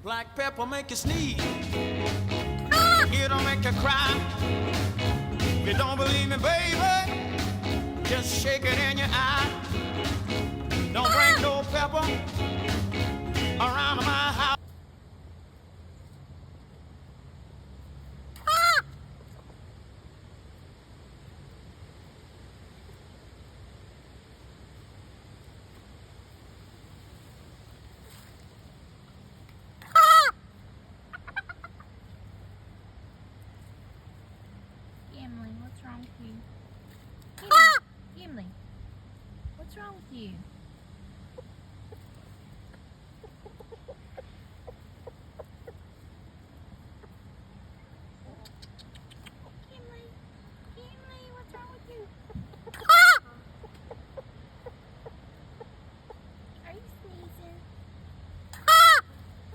Black pepper make you sneeze. It'll make you cry. If you don't believe me, baby, just shake it in your eye. Don't bring no pepper around my house. Gimli, what's wrong with you? Gimli, what's wrong with you?